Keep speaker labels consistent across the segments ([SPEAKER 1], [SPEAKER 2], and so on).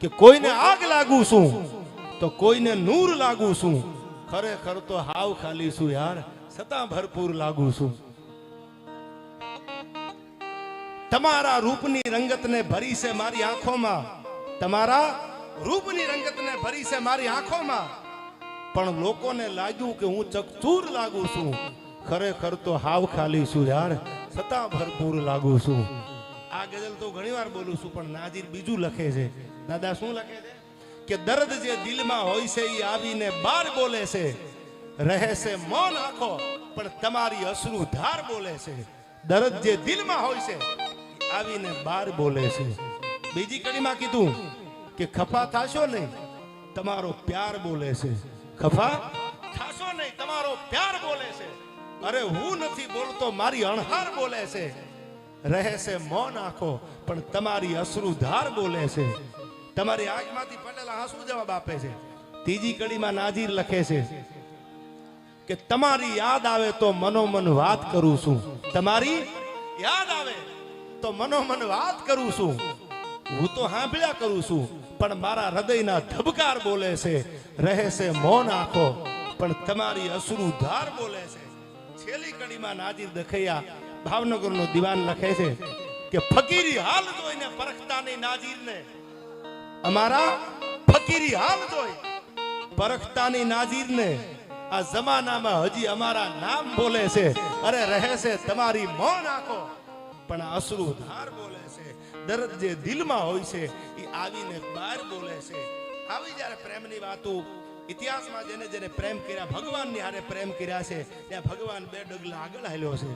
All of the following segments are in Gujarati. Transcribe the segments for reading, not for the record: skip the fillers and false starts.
[SPEAKER 1] કે કોઈને આગ લાગુ છું તો કોઈને નૂર લાગુ છું, ખરેખર તો હાવ ખાલી છું યાર, છતાં ભરપૂર લાગુ છું. તમારા રૂપની રંગતને ભરી છે મારી આંખોમાં, તમારા રૂપની રંગતને ભરી છે મારી આંખોમાં, પણ લોકોને લાગ્યું કે હું ચકચૂર લાગુ છું, ખરેખર તો હાવ ખાલી છું યાર, છતાં ભરપૂર લાગુ છું. આ ગઝલ તો ઘણી વાર બોલું છું, પણ નાજીર બીજું લખે છે. દાદા શું લખે છે કે દર્દ જે દિલમાં હોય છે એ આવીને બાર બોલે છે, રહે છે મૌન આંખો પણ તમારી અશ્રુ ધાર બોલે છે. દર્દ જે દિલમાં હોય છે આવીને બાર બોલે છે. બીજી કડીમાં કીધું કે ખફા થાશો નહીં તમારો પ્યાર બોલે છે, ખફા થાશો નહીં તમારો પ્યાર બોલે છે. અરે હું નથી બોલતો મારી અણહાર બોલે છે, રહે છે મૌન આંખો પણ તમારી અશ્રુ ધાર બોલે છે. તમારી આંખમાંથી પડેલા આંસુ જવાબ આપે છે. ત્રીજી કડીમાં નાજીર લખે છે કે તમારી યાદ આવે તો મનોમન વાત કરું છું, તમારી યાદ આવે તો મનોમન વાત કરું છું, હું તો સાંભળ્યા કરું છું પણ મારા હૃદયના ધબકાર બોલે છે, રહે છે મૌન આંખો પણ તમારી અશ્રુ ધાર બોલે છે. છેલ્લી કડીમાં નાજીર દખૈયા ભાવનગરનો દીવાન લખે છે કે ફકીરી હાલ જોઈને પરખતા નહીં નાજીરને, અમારા ફકીરી હાલ જોઈ પરખતાની નાજીરને, આ જમાનામાં હજી અમારા નામ બોલે છે, અરે રહે છે તમારી મૌન આંખો પણ અશ્રુ ધાર બોલે છે. દર્દ જે દિલમાં હોય છે એ આવીને બહાર બોલે છે. આવી જ્યારે પ્રેમની વાતો ઇતિહાસમાં જેને જેને પ્રેમ કર્યા, ભગવાનની હારે પ્રેમ કર્યા છે, ત્યાં ભગવાન બે ડગલા આગળ હાલ્યો છે.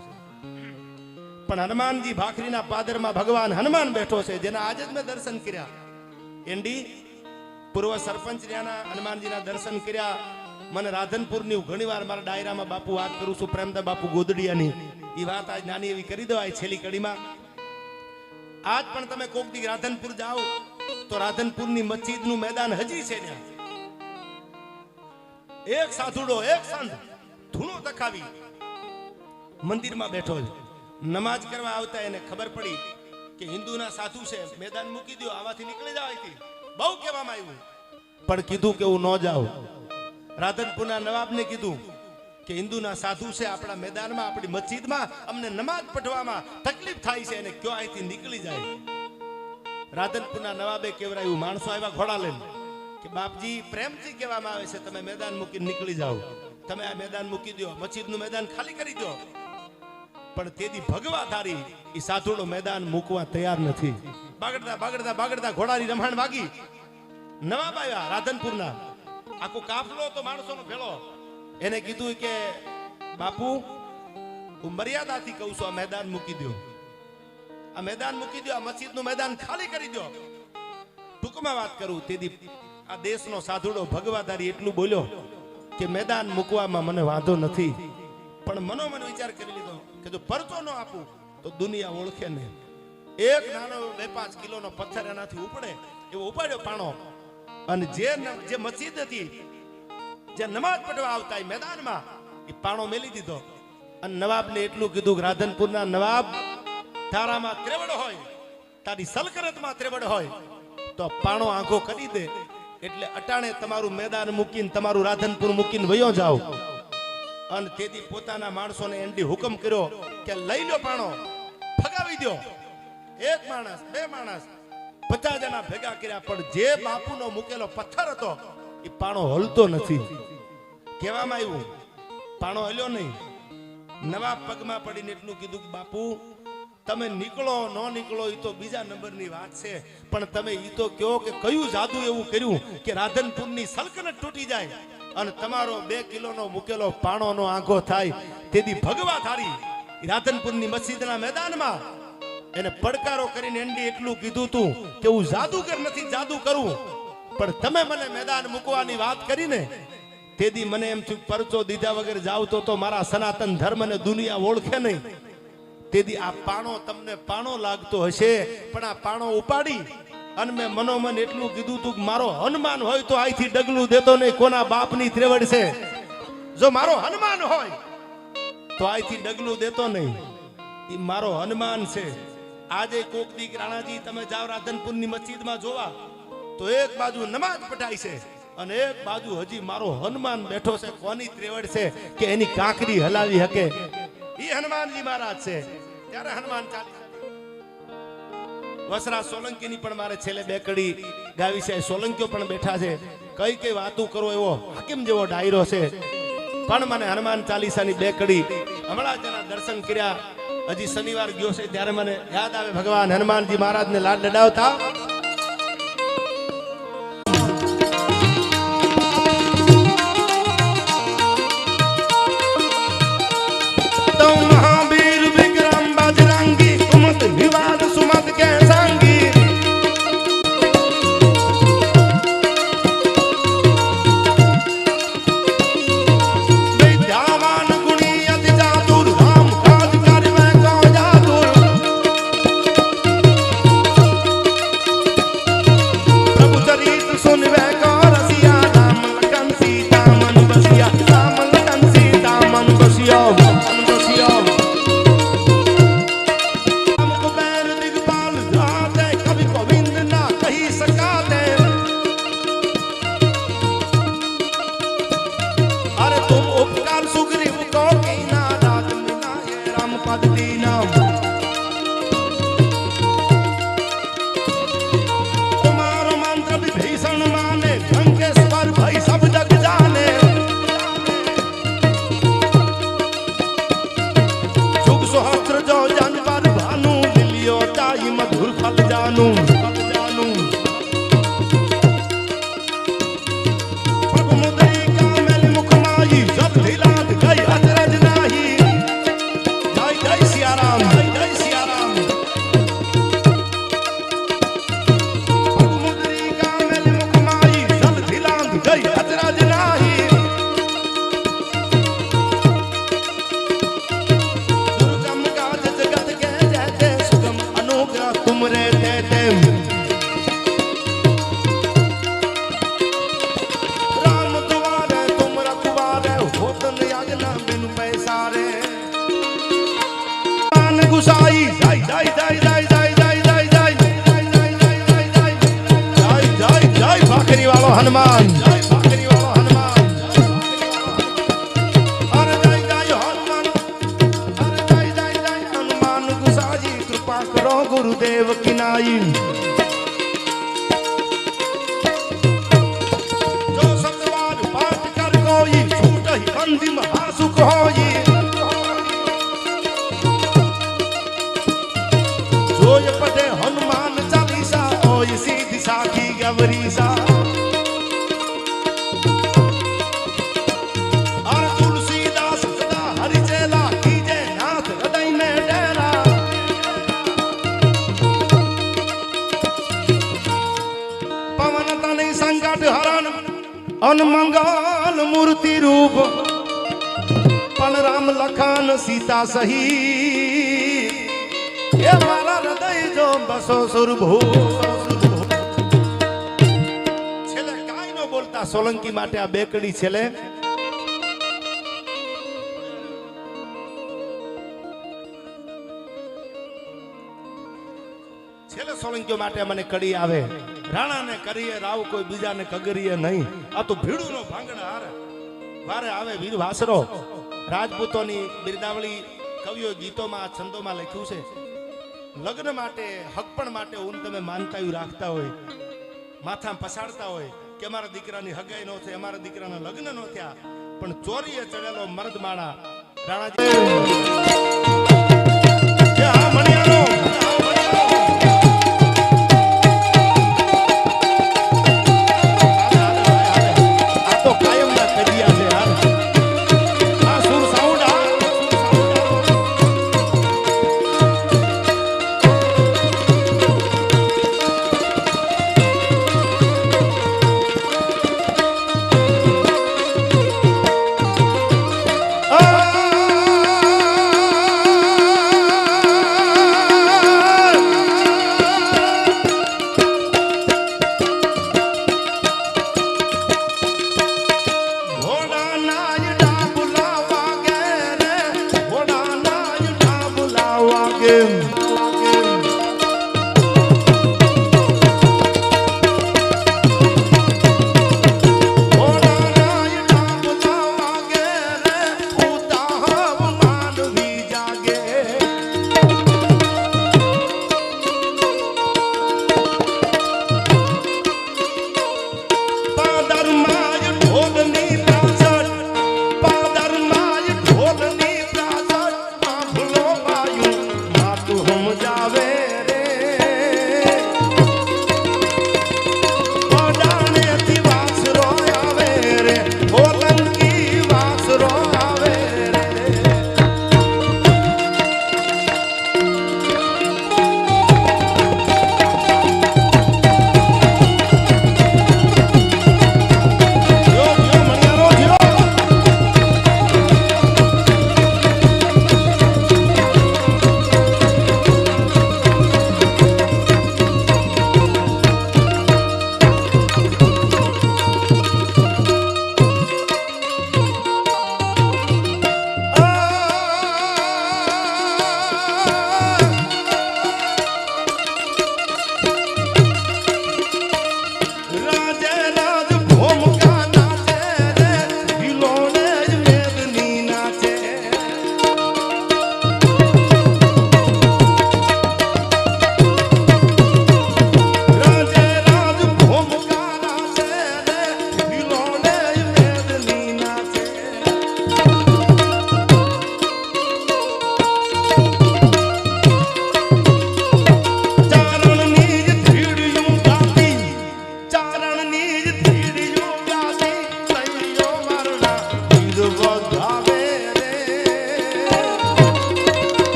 [SPEAKER 1] પણ હનુમાનજી ભાખરીના પાદરમાં ભગવાન હનુમાન બેઠો છે, જેના આજે જ મેં દર્શન કર્યા. એન્ડી પૂર્વ સરપંચ ત્યાંના હનુમાનજીના દર્શન કર્યા. મને રાધનપુરની ઘણી વાર મારા ડાયરામાં બાપુ વાત કરું છું, પ્રેમદા બાપુ ગોદડિયાની એ વાત આજ નાની એવી કરી દો આ છેલ્લી કડીમાં. આજ પણ તમે કોક દી રાધનપુર જાઓ તો રાધનપુરની મસ્જિદનું મેદાન હજી છે. ત્યાં એક સાધુડો એક સંત ધૂણો તખાવી મંદિરમાં બેઠો છે. નમાજ કરવા આવતા એને ખબર પડી કે હિન્દુના સાધુ છે, મેદાન મૂકી દો, આમાંથી નીકળી જાવ. અહીંથી બહુ કહેવામાં આવ્યું પણ કીધું કે હું ન જાઉં. રાધનપુરના નવાબને કીધું કે હિન્દુના સાધુ છે આપણા મેદાનમાં, આપણી મસ્જિદમાં, અમને નમાજ પઢવામાં તકલીફ થાય છે, એને કયો અહીંથી નીકળી જાય. રાધનપુરના નવાબે કેવરાયું, માણસો આવ્યા ઘોડા લઈને કે બાપજી પ્રેમથી કહેવામાં આવે છે તમે મેદાન મૂકીને નીકળી જાઓ, તમે આ મેદાન મૂકી દો, મસ્જિદનું મેદાન ખાલી કરી દો. પણ તેથી ભગવા ધારી એ સાધુનો મેદાન મૂકવા તૈયાર નથી. બાગડતા બાગડતા બાગડતા ઘોડાની રમાણ વાગી. નવાબ આવ્યા રાધનપુરના, આખો કાફલો તો માણસોનો ભેળો. એને કીધું કે બાપુ હું મર્યાદાથી કહું છું, આ મેદાન મૂકી દો, આ મેદાન મૂકી દો, આ મસ્જિદનું મેદાન ખાલી કરી દો. ટૂંકમાં વાત કરું, તેથી આ દેશનો સાધુડો ભગવાધારી એટલું બોલ્યો કે મેદાન મૂકવામાં મને વાંધો નથી, પણ મનોમન વિચાર કરી લીધો કે જો પરચો ન આપું તો દુનિયા ઓળખે નહીં. એક નાનો 2-5 કિલોનો પથ્થર એનાથી ઉપડે એવો ઉપાડ્યો પાણો, અને જે મસ્જિદ હતી, જે નમાજ પઢવા આવતા એ મેદાનમાં એ પાણો મેલી દીધો. અને નવાબને એટલું કીધું કે રાધનપુરના નવાબ, તારામાં ત્રેવડ હોય, તારી સલકરતમાં ત્રેવડ હોય તો પાણો આંખો કરી દે, એટલે અટાણે તમારું મેદાન મૂકીને તમારું રાધનપુર મૂકીને વયો જાઓ. અને તેથી પોતાના માણસોને એન્ડી હુકમ કર્યો કે લઈ લો પાણો, ફગાવી દો. એક માણસ, 2 માણસ, 50 જણા ભેગા કર્યા, પણ જે બાપુનો મૂકેલો પથ્થર હતો એ પાણો હલતો નથી. કહેવામાં આવ્યું પાણો હલ્યો નહીં. નવાબ પગમાં પડીને એટલું કીધું કે બાપુ તમે નીકળો ન નીકળો એ તો બીજા નંબરની વાત છે, પણ તમે એ તો કહો કે કયું જાદુ એવું કર્યું કે રાધનપુરની સલ્તનત તૂટી જાય અને તમારો 2 કિલોનો મૂકેલો પાણોનો આંખો થાય. તેથી ભગવા ધારી રાધનપુરની મસ્જિદના મેદાનમાં એને પડકારો કરીને એન્ડી એટલું કીધું તું કે હું જાદુગર નથી, જાદુ કરું, પણ તમે મને મેદાન મૂકવાની વાત કરીને તેથી મને એમ થયું પરચો દીધા વગર જાવ તો મારા સનાતન ધર્મને દુનિયા ઓળખે નહીં. તેથી આ પાણો તમને પાણો લાગતો હશે, પણ આ પાણો ઉપાડી અને મેં મનોમન એટલું કીધું તું કે મારો હનુમાન હોય તો અહીંથી ડગલું દેતો નહીં. કોના બાપની ત્રેવડ છે? જો મારો હનુમાન હોય તો અહીંથી ડગલું દેતો નહીં. એ મારો હનુમાન છે. આજે કોક દી રાણાજી તમે જાવ રાધનપુરની મસ્જિદમાં જોવા તો એક બાજુ નમાજ પઢાય છે અને એક બાજુ હજી મારો હનુમાન બેઠો છે. કોની ત્રેવડ છે કે એની કાંકરી હલાવી શકે? ઈ હનુમાનજી મહારાજ છે. ત્યારે હનુમાન ચાલીસા વસરા સોલંકીની પણ મારે છેલ્લે બે કડી ગાવી છે. સોલંકીઓ પણ બેઠા છે. કઈ કઈ વાતું કરો એવો હાકીમ જેવો ડાયરો છે. પણ મને હનુમાન ચાલીસાની બે કડી હમણાં જેના દર્શન કર્યા, હજી શનિવાર ગયો છે ત્યારે મને યાદ આવે ભગવાન હનુમાનજી મહારાજને લાડ લડાવતા. તો મહાવીર વિક્રમ બજરંગી કુમત વિવાદ સુમત કે સંગી વિદ્યાવાન ગુણી અતિ ચાતુર રામ કાજ કરવે કો જાતુર પ્રભુ ચરિત સુનવે કો રસિયા રામ લખન સીતા મન બસિયા રામ લખન સીતા મન બસિયા હનુમાન હનુમાન ગુસાજી કૃપા કરો ગુરુદેવ કિનાઈ. જો સતવાર પાઠ કર કોઈ છૂટહી અંતિમ હાસુક હોઈ જોય પદે હનુમાન ચાલીસા ઓય સીધી સાખી ગવરીસા અનમંગલ મૂર્તિ રૂપ પણ રામ લખન સીતા સહી એ મારા હૃદય જો બસો સુરભૂ. છેલ્લે કાઈ ન બોલતા સોલંકી માટે આ બેકડી છેલ્લે સોલંકીઓ માટે મને કડી આવે. રાણાને કરીએ રાવ કોઈ બીજાને કગરીએ નહીં. આ તો ભીડુનો ભાંગડા હારે વારે આવે વીર વાસરો. રાજપૂતોની બિરદાવળી કવિઓ ગીતોમાં છંદોમાં લખ્યું છે. લગ્ન માટે હકપણ માટે ઊન તમે માનતાયું રાખતા હોય, માથા પસાડતા હોય કે અમારા દીકરાની હગાઈ નો થઈ, અમારા દીકરાના લગ્ન નો થયા, પણ ચોરીએ ચડેલો મર્દ માણા રાણાજી આ મણિયાનો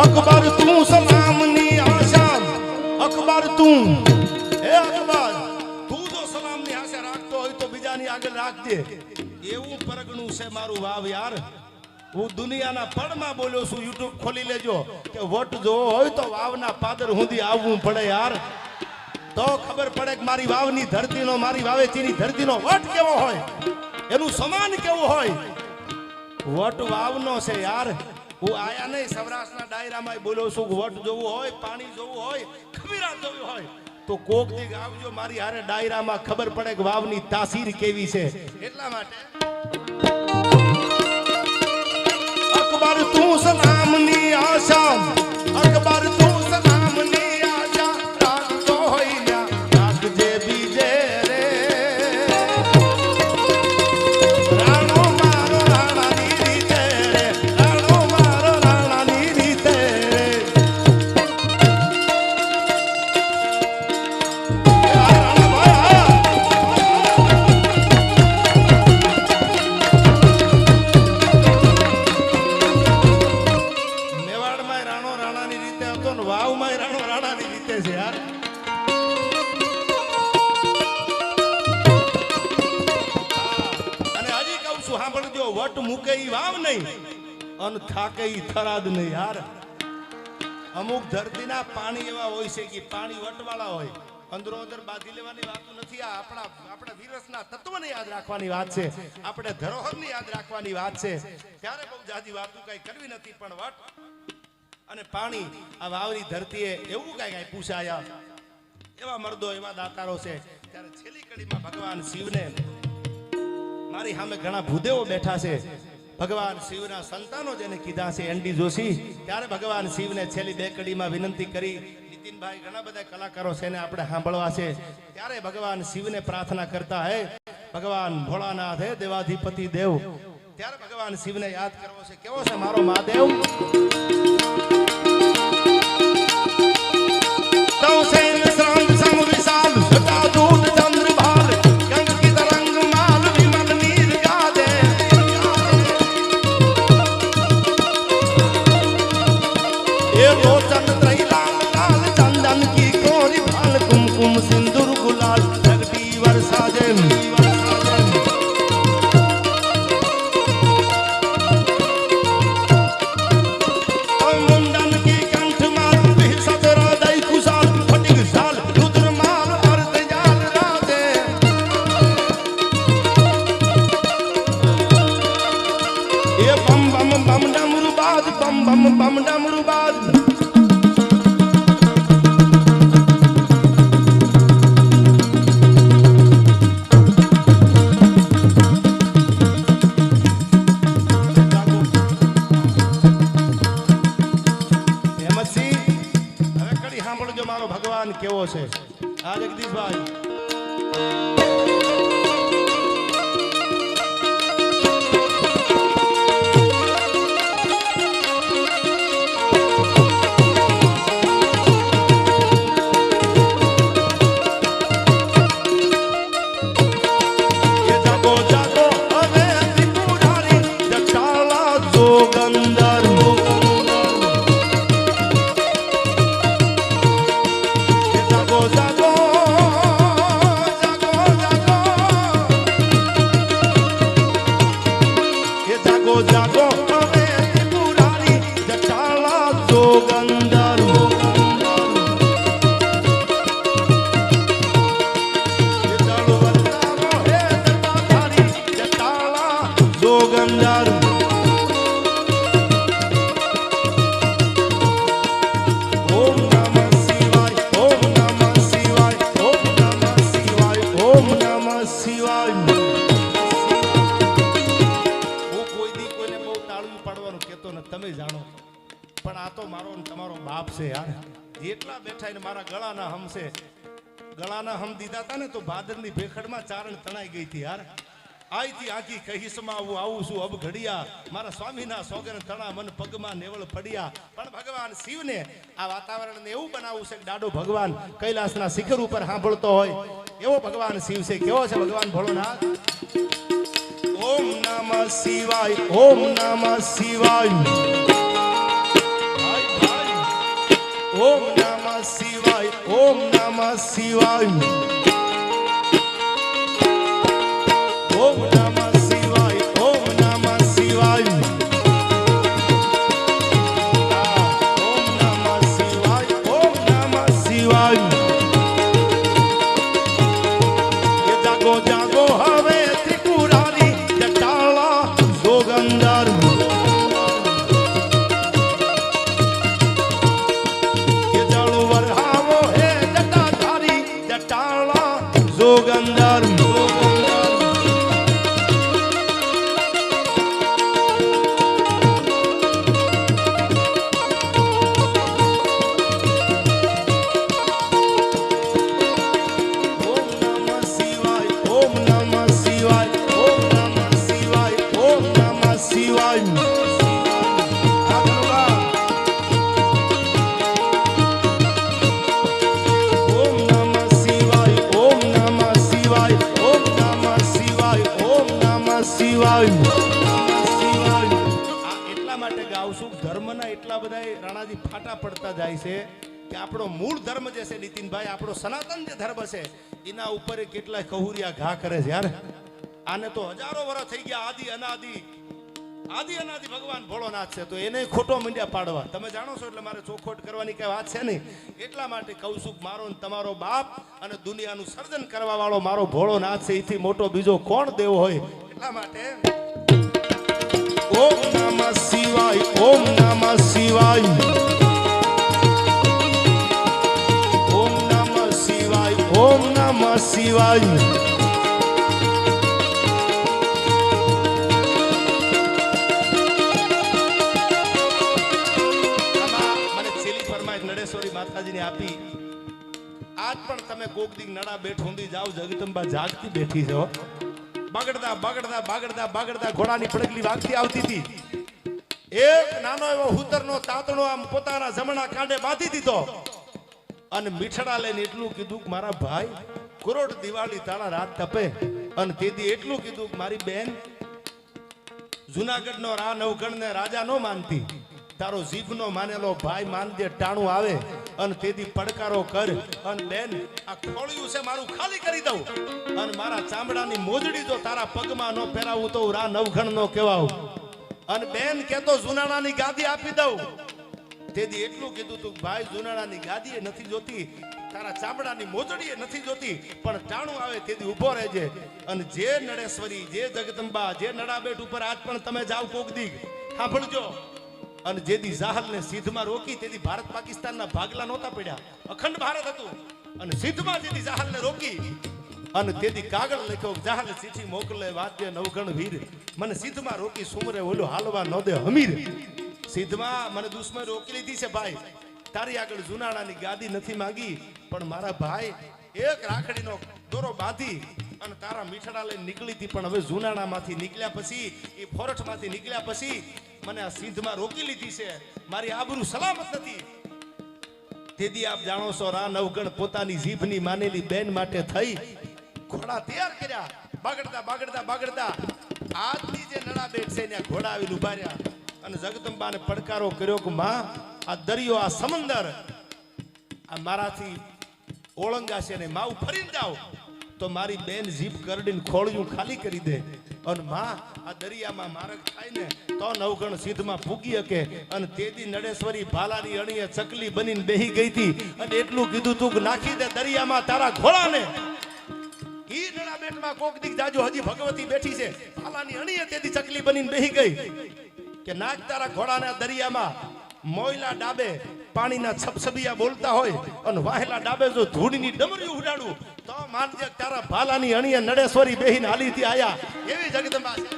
[SPEAKER 1] અકબર તું સલામની આશા, અકબર તું, હે અકબર તું જો સલામની આશા રાખતો હોય તો બીજાની આગળ રાખજે. એવું પરગણું છે મારું વાવ યાર. હું દુનિયાના પડમાં બોલ્યો છું. યુટ્યુબ ખોલી લેજો કે વોટ જોવો હોય તો વાવના પાદર સુધી આવવું પડે યાર. તો ખબર પડે કે મારી વાવની ધરતીનો, મારી વાવેતીની ધરતીનો વટ કેવો હોય, એનું સમાન કેવું હોય. વટ વાવનો છે યાર. હું આયા નહીં, સૌરાષ્ટ્રના ડાયરામાં બોલ્યો છું કે વટ જોવું હોય, પાણી જોવું હોય, ખમીરા જોવું હોય તો કોક દી આવજો મારી હારે ડાયરામાં, ખબર પડે કે વાવની તાસીર કેવી છે. એટલા માટે અકબર તું સલામની આશા, અકબર તું સલામની આશા રાખતો હોય ના રાખજે બીજે રે. રાણો મારો રાણાની રીતે રે, રાણો મારો રાણાની રીતે રે. મેવાડમાં રાણો રાણાની રીતે હતો ને વાવમાં રાણો રાણાની રીતે છે યાર. અને હજી કહું છું સાંભળજો, વટ મૂકે ઈ વાવ નહીં અને થાકે ઈ થરાદ નહીં યાર. અમુક ધરતીના પાણી એવા હોય છે કે પાણી વટવાળા હોય, અંદરો અંદર બાંધી લેવાની વાત નથી. આ આપણા વિરસના તત્વને યાદ રાખવાની વાત છે, આપણે ધરોહરને યાદ રાખવાની વાત છે. ત્યારે બહુ જાજી વાતો કઈ કરવી નથી, પણ વટ અને પાણી આ વાવની ધરતીએ એવું કઈ પૂછાયા. એવા મર્દો, એવા દાતારો છે. ત્યારે છેલ્લી કડીમાં ભગવાન શિવને, મારી સામે ઘણા ભૂદેવો બેઠા છે, ભગવાન શિવના સંતાનો જેને કીધા છે એનડી જોશી, ત્યારે ભગવાન શિવને છેલ્લી બે કડીમાં વિનંતી કરી. નીતિનભાઈ ઘણા બધા કલાકારો છે ને આપણે સાંભળવા છે. ત્યારે ભગવાન શિવને પ્રાર્થના કરતા હે ભગવાન ભોળાનાથ, હે દેવાધિપતિ દેવ. ત્યારે ભગવાન શિવને યાદ કરવો છે. કેવો છે મારો મહાદેવ? કેવો છે આ જગદીશભાઈ? તમે જાણો, પણ આ તો મારો તમારો બાપ છે યાર. જેટલા બેઠા ને મારા ગળાના હમ છે. ગળાના હમ દીધા હતા ને તો ભાદરની ભેખડમાં ચારણ તણાઈ ગઈ હતી યાર. આઈથી આખી કહીસમાં હું આવું છું અબ ઘડિયા, મારા સ્વામીના સોગન તણા મન પગમાં નેવળ પડ્યા. પણ ભગવાન શિવને આ વાતાવરણને એવું બનાવવું છે કે દાડો ભગવાન કૈલાસના શિખર ઉપર સાંભળતો હોય એવો ભગવાન શિવ છે. કેવો છે ભગવાન ભોળોનાથ? ઓમ નમઃ શિવાય, ઓમ નમઃ શિવાય. ઓમ નમઃ શિવાય, ઓમ નમઃ શિવાય, ઓમ નમઃ શિવાય, ઓમ નમઃ શિવાય, ઓમ નમઃ શિવાય, ઓમ નમઃ શિવાય. એ જાગો જાગો હવે ત્રિપુરારી જટાળા જોગંદર. જોગંદર ઓમ નમઃ શિવાય, ઓમ નમઃ શિવાય, ઓમ નમઃ શિવાય, ઓમ નમઃ શિવાય. એટલા માટે ગાઉં છું, ધર્મના એટલા બધા રાણાજી ફાટા પડતા જાય છે કે આપણો મૂળ ધર્મ જે છે નીતિનભાઈ, આપણો સનાતન જે ધર્મ છે એના ઉપર કેટલાય કહુરિયા ઘા કરે છે યાર. આને તો હજારો વર્ષ થઈ ગયા, આદિ અનાદિ ભગવાન ભોળોનાથ છે, તો એને ખોટો મીંડ્યા પાડવા. તમે જાણો છો એટલે મારે ચોખોટ કરવાની કઈ વાત છે નહીં. એટલા માટે કહું છું, મારો ને તમારો બાપ અને દુનિયાનું સર્જન કરવા વાળો મારો ભોળોનાથ છે, એથી મોટો બીજો કોણ દેવ હોય. એટલા માટે ઓમ નમઃ શિવાય, ઓમ નમઃ શિવાય, ઓમ નમઃ શિવાય, ઓમ નમઃ શિવાય. માતાજીને આપી. આજ પણ તમે કોક દી નડા બેઠ ઊંધી જાવ, જગદંબા જાગતી બેઠી છો. બગડતા બગડતા બગડતા બગડતા ઘોડાની પડગલી વાગતી આવતી હતી. એક નાનો એવો હુતરનો તાતણો આમ પોતાના જમણા કાંડે બાંધી દીધો અને મીઠડા લઈને એટલું કીધું કે મારા ભાઈ કરોડ દિવાળી તાળા રાત તપે. અને તેથી એટલું કીધું કે મારી બેન જુનાગઢનો રા નવગણ ને રાજા નો માનતી, તારો જીભનો માનેલો ભાઈ માનજે ટાણું આવે. અને તેથી પડકારો કર અને બેન આ ખોળિયું છે મારું ખાલી કરી દઉં અને મારા ચામડાની મોજડી જો તારા પગમાં ન પહેરાવું તો રા નવઘણ નો કહેવાઉં. અને બેન કેતો જુનાણાની ગાદી આપી દઉં. તેથી એટલું કીધું તું ભાઈ જુનાણાની ગાદી નથી જોતી, તારા ચામડાની મોજડી નથી જોતી, પણ ટાણું આવે તેથી ઊભો રહેજે. અને જે નડેશ્વરી, જે જગદંબા, જે નડાબેટ ઉપર આજ પણ તમે જાવ કોક દી સાંભળજો. અને જેથી જાહલને સિદ્ધમાં રોકી તેથી ભારત પાકિસ્તાનના ભાગલા નહોતા પડ્યા, અખંડ ભારત હતું. અને સિદ્ધમાં જેથી જાહલને રોકી અને તેથી કાગળ લખ્યો, જાહલ ચીઠી મોકલે વાદ્ય નવગણ વીર, મને સિદ્ધમાં રોકી સુમરે ઓલો હાલવા ન દે હમીર. સિદ્ધમાં મને દુશ્મન રોકી લીધી છે ભાઈ, તારી આગળ જુનાણાની ગાદી નથી માંગી, પણ મારા ભાઈ એક રાખડીનો દોરો બાંધી અને તારા મીઠડા લઈને નીકળી હતી. પણ હવે જુનાણામાંથી નીકળ્યા પછી, એ ફોરઠમાંથી નીકળ્યા પછી મને આ સિદ્ધમાં રોકી લીધી છે, મારી આબરૂ સલામત નથી. તેથી આપ જાણો છો, રા નવગણ પોતાની જીભની માનેલી બેન માટે થઈ ઘોડા તૈયાર કર્યા. બગડતા બગડતા બગડતા આજની જે નડા બેટ છે ત્યાં ઘોડા આવીને ઉભા રહ્યા અને જગદંબાને પડકારો કર્યો કે માં આ દરિયો, આ સમંદર આ મારાથી ઓળંગા છે ને માં ફરીને જાઓ તો મારી બેન જીભ કરડીને ખોળિયું ખાલી કરી દે. અને માં આ દરિયામાં મારક થાય ને તો નવગણ સિદ્ધમાં પૂગી શકે. અને તેથી નડેશ્વરી ભાલાની અણીએ ચકલી બનીને બેહી ગઈ હતી અને એટલું કીધું તું કે નાખી દે દરિયામાં તારા ઘોડાને. ઈ નડા બેટમાં કોક દીક જાજો હજી ભગવતી બેઠી છે, ભાલાની અણીએ તેથી ચકલી બનીને બેહી ગઈ કે નાખ તારા ઘોડાને દરિયામાં. મોયલા ડાબે પાણીના છપછબિયા બોલતા હોય અને વાહેલા ડાબે જો ધૂળની ડમરીઓ ઉડાડું તો માનજે તારા ભાલાની અણીએ નડેશ્વરી બેહીને હાલીથી આયા. એવી જગદંબા છે.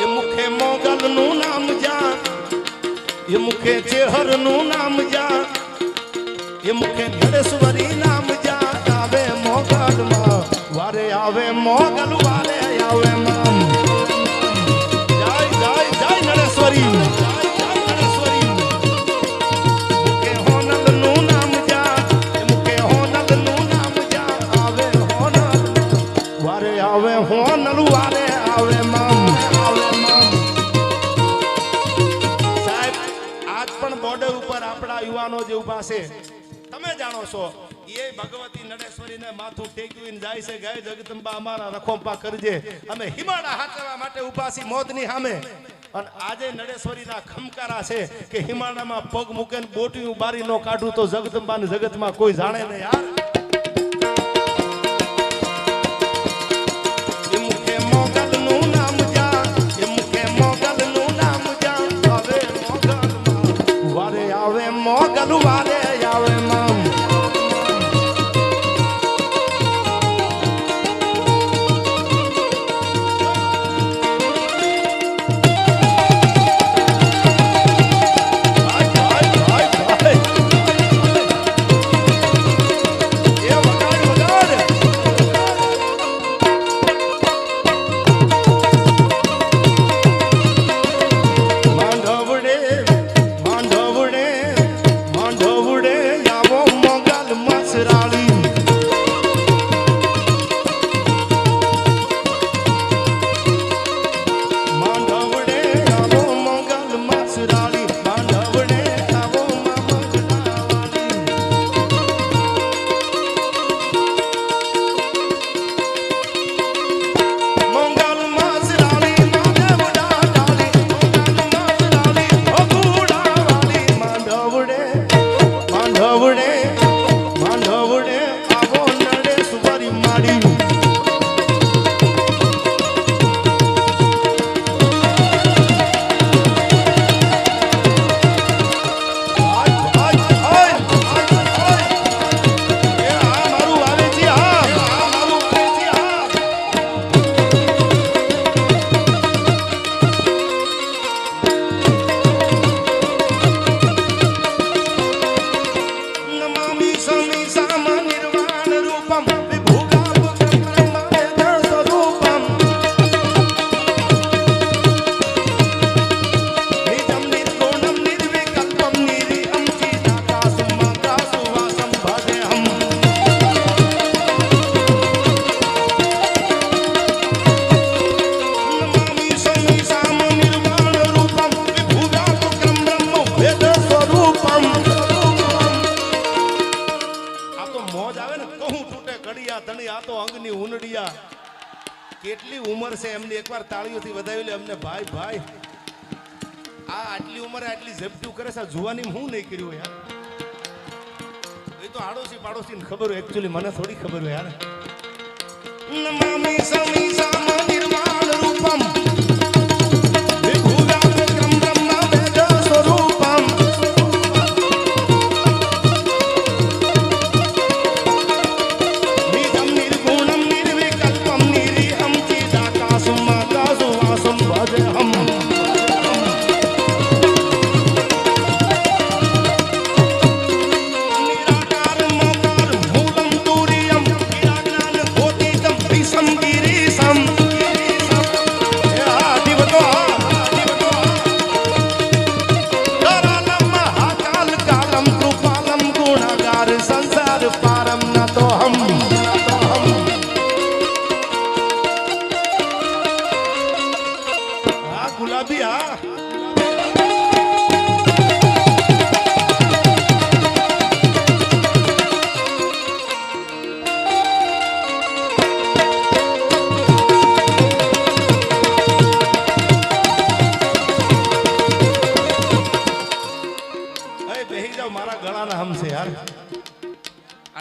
[SPEAKER 1] એ મુખે મોગલનું નામ જા, એ મુખે ચેહરનું નામ જા, એ મુખે નડેશ્વરી નામ જા. આવે મોગલમાં વારે આવે મોગલ વારે આવે મામ. જય જય જય નડેશ્વરી, જય જય નડેશ્વરી. મુખે હોનલનું નામ જા, ભગવાનો જે ઊભા છે તમે જાણો છો એ ભગવતી નડેશ્વરીને માથું ટેકવીને જાય છે ગાય જગદંબા અમારા રખોપા કરજે અમે હિમાળા હાચવા માટે ઊભા છીએ મોતની સામે અને આજે નડેશ્વરીના ખમકારા છે કે હિમાળામાં પગ મૂકીને બોટિયું બારી નો કાઢું તો જગદંબાને જગતમાં કોઈ જાણે નહીં યાર મોગલ વારે આવે મામ કેટલી ઉંમર છે એમની એકવાર તાળીઓથી વધાવી લે અમને ભાઈ ભાઈ આ આટલી ઉંમરે આટલી ઝપટું કરે છે જુવાની હું નહીં કર્યું યાર એ તો આડોશી પાડોશી ને ખબર હોય એકચ્યુઅલી મને થોડી ખબર હોય યાર નમામિ સમી સામા નિર્વાણ રૂપમ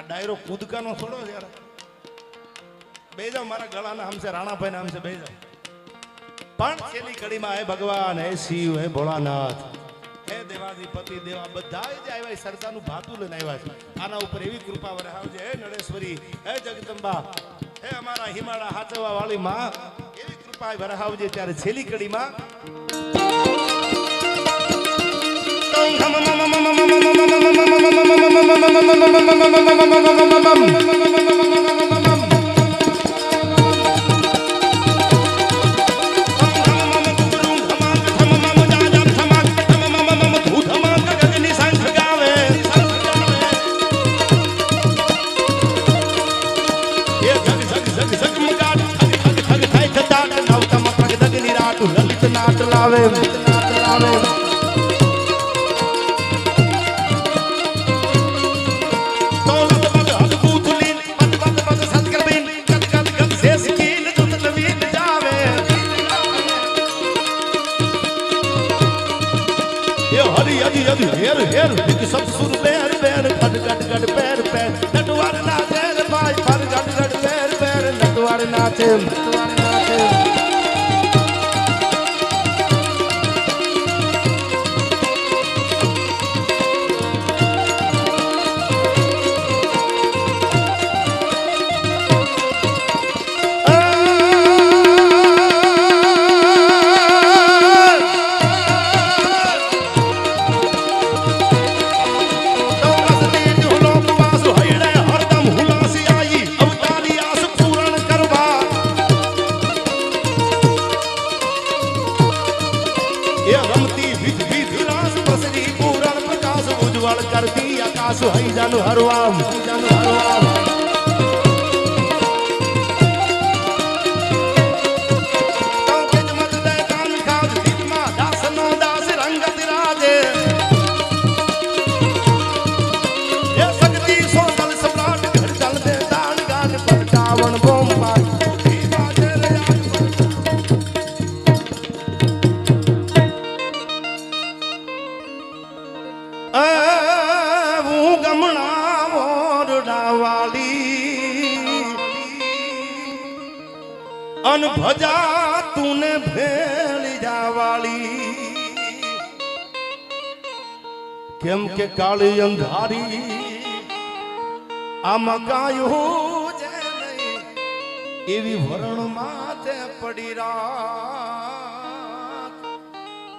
[SPEAKER 1] ડાયરો કૂદકાનો થોડો યાર બે જાવ મારા ગળાના હમસે રાણાભાઈ નામ છે બે જાવ પણ છેલ્લી કડીમાં હે ભગવાન હે શિવ હે ભોળાનાથ હે દેવાધિપતિ દેવા બધા જ આવ્યા સરદારનું ભાતું લઈને આવ્યા છે આના ઉપર એવી કૃપા વરહાવજે હે નડેશ્વરી હે જગદંબા હે અમારા હિમાળા હાચવા વાળી માં એવી કૃપા વરહાવજે ત્યારે છેલ્લી કડીમાં ये हरी हरी हरी हेर हेर कि सब सुर बेर बेर गड गड गड पैर पैर नटवर नाचे रे भाई पर गड गड पैर पैर नटवर नाचे नटवर नाचे करती आकाश हई जानु हरवाम जानु हरवाम तो किस्मत दे कान खाज दिमा दास नो दास रंगत राजे ये शक्ति सो दल सम्राट घर चल दे दान गान पटावन बोम पाई बाजे रे अन भजा तूने भेल जावाली केम के काली अंधारी आमा गायो जे नहीं एवी वरण माथे पड़ी रात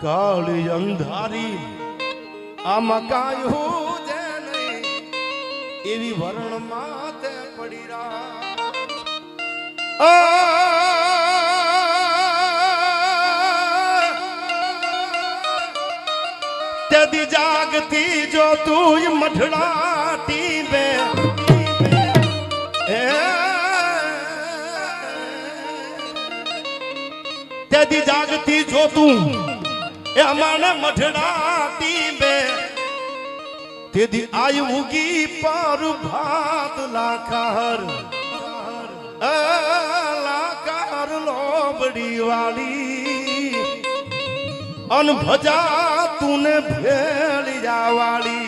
[SPEAKER 1] काली अंधारी आमा गायो जे नहीं एवी वरण माथे पड़ी रात तेदी जागती जो तू मठड़ाटी में तेदी जागती जो तू हमारे मठड़ाटी में तेदी आयुगी पर भात लाखार लाकार लोबड़ी वाली अन भजा तूने भेल जावाली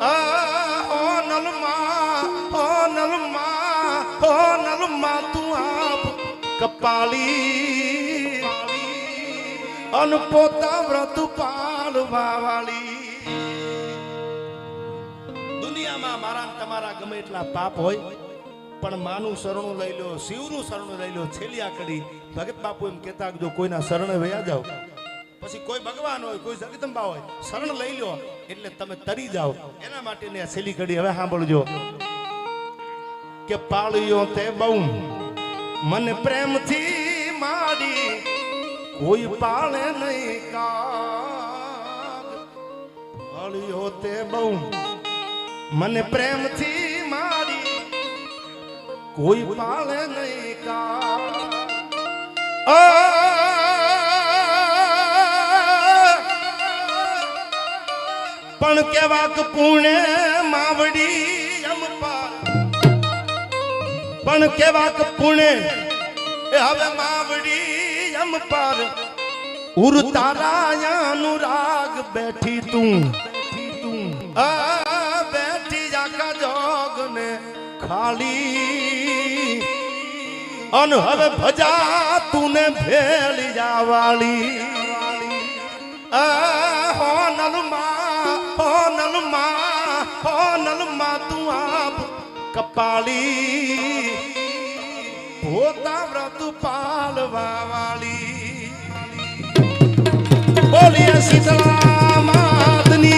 [SPEAKER 1] ओ नलमा ओ नलमा ओ नलमा तू आप कपाली अन पोता व्रत पालवा वाली दुनिया में मारा तमारा गमे એટલા પાપ હોય પણ માનું શરણું લઈ લો શિવનું શરણું લઈ લો છેલ્લી આકડી ભગત બાપુ એમ કહેતા કે જો કોઈના શરણે વયા જાવ પછી કોઈ ભગવાન હોય કોઈ જગદંબા હોય શરણ લઈ લો એટલે તમે તરી જાઓ એના માટેની આ છેલ્લી કડી હવે સાંભળજો કે પાળ્યો તે બહુ મને પ્રેમથી માડી કોઈ પાળે નહીં કાગ પાળ્યો તે બહુ મને પ્રેમથી માડી कोई पाले नहीं का पण केवाक पुणे मावड़ी अमपार पण केवाक पुणे हवे मावड़ी अमपार उर तारा अनुराग बैठी तू बैठी जाका जोग ने खाली अन हवे भजा तूने भेल जावाली हो नलमा हो नलमा हो नलमा तू आप कपाली होता व्रत पालवा वाली बोलिए शीतला मातनी